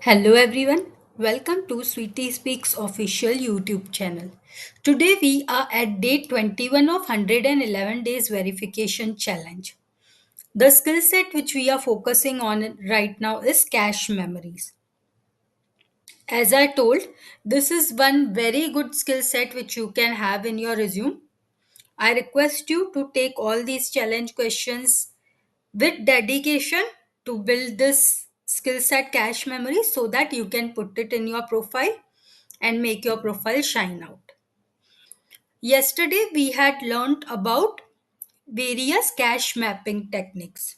Hello everyone, welcome to Sweetie Speaks official YouTube channel. Today we are at day 21 of 111 days verification challenge. The skill set which we are focusing on right now is cache memories. As I told, this is one very good skill set which you can have in your resume. I request you to take all these challenge questions with dedication to build this skill set cache memory so that you can put it in your profile and make your profile shine out. Yesterday, we had learned about various cache mapping techniques.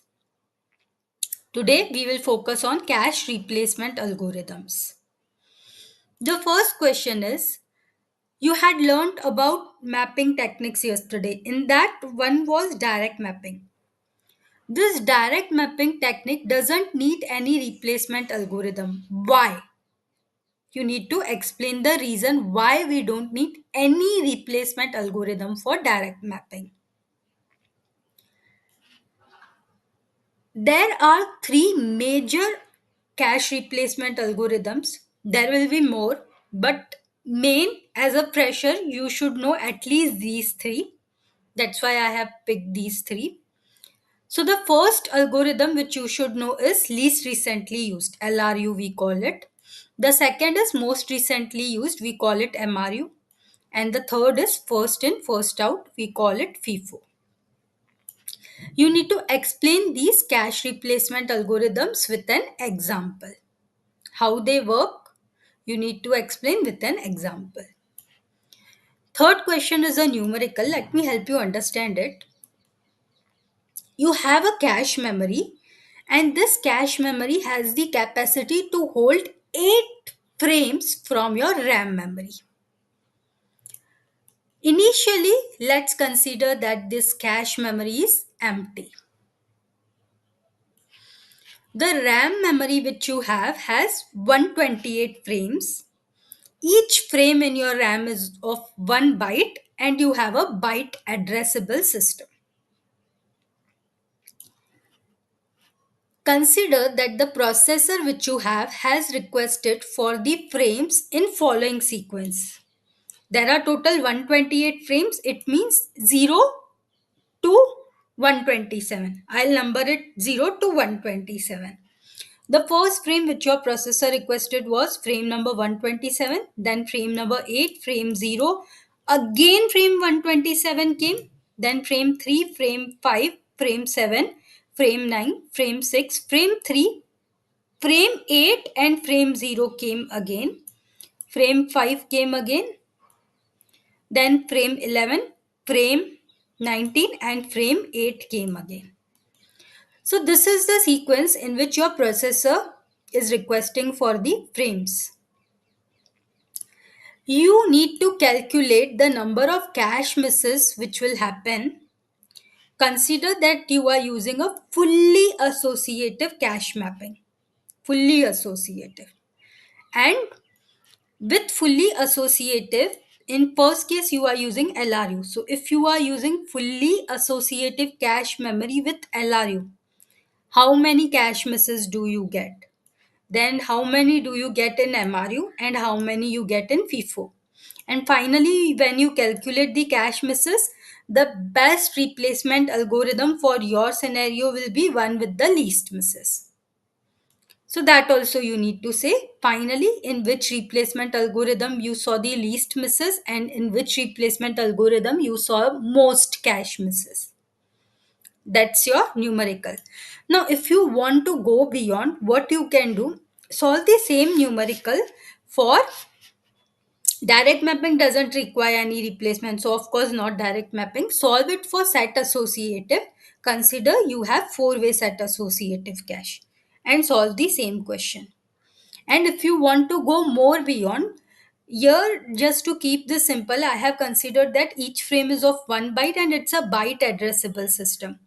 Today, we will focus on cache replacement algorithms. The first question is, you had learned about mapping techniques yesterday. In that, one was direct mapping. This direct mapping technique doesn't need any replacement algorithm. Why? You need to explain the reason why we don't need any replacement algorithm for direct mapping. There are three major cache replacement algorithms. There will be more, but main as a fresher, you should know at least these three. That's why I have picked these three. So the first algorithm which you should know is least recently used, LRU we call it. The second is most recently used, we call it MRU. And the third is first in, first out, we call it FIFO. You need to explain these cache replacement algorithms with an example. How they work, you need to explain with an example. Third question is a numerical. Let me help you understand it. You have a cache memory, and this cache memory has the capacity to hold 8 frames from your RAM memory. Initially, let's consider that this cache memory is empty. The RAM memory which you have has 128 frames. Each frame in your RAM is of 1 byte and you have a byte addressable system. Consider that the processor which you have has requested for the frames in following sequence. There are total 128 frames. It means 0 to 127. I'll number it 0 to 127. The first frame which your processor requested was frame number 127, then frame number 8, frame 0, again frame 127 came, then frame 3, frame 5, frame 7, frame 9, frame 6, frame 3, frame 8 and frame 0 came again, frame 5 came again, then frame 11, frame 19 and frame 8 came again. So this is the sequence in which your processor is requesting for the frames. You need to calculate the number of cache misses which will happen. Consider that you are using a fully associative cache mapping. Fully associative. And with fully associative, in first case you are using LRU. So if you are using fully associative cache memory with LRU, how many cache misses do you get? Then how many do you get in MRU and how many you get in FIFO? And finally, when you calculate the cache misses, the best replacement algorithm for your scenario will be one with the least misses. So that also you need to say finally in which replacement algorithm you saw the least misses and in which replacement algorithm you saw most cache misses. That's your numerical. Now, if you want to go beyond, what you can do, solve the same numerical for direct mapping doesn't require any replacement. So, of course, not direct mapping. Solve it for set associative. Consider you have four-way set associative cache and solve the same question. And if you want to go more beyond, here just to keep this simple, I have considered that each frame is of 1 byte and it's a byte addressable system.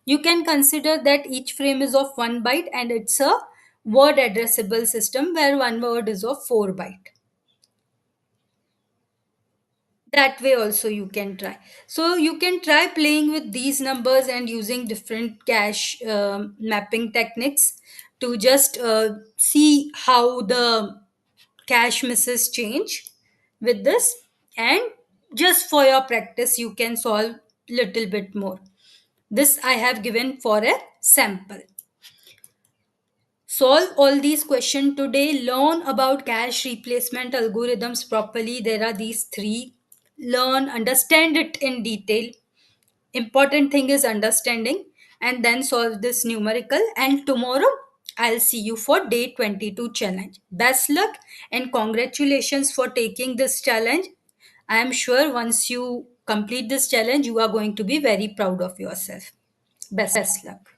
You can consider that each frame is of 1 byte and it's a word addressable system where one word is of 4 byte. That way also you can try. So you can try playing with these numbers and using different cache mapping techniques to just see how the cash misses change with this, and just for your practice you can solve little bit more. This I have given for a sample. Solve all these questions today. Learn about cash replacement algorithms properly. There are these three. Learn, understand it in detail. Important thing is understanding, and then solve this numerical. And tomorrow I'll see you for day 22 challenge. Best luck and congratulations for taking this challenge. I am sure once you complete this challenge, you are going to be very proud of yourself. Best luck.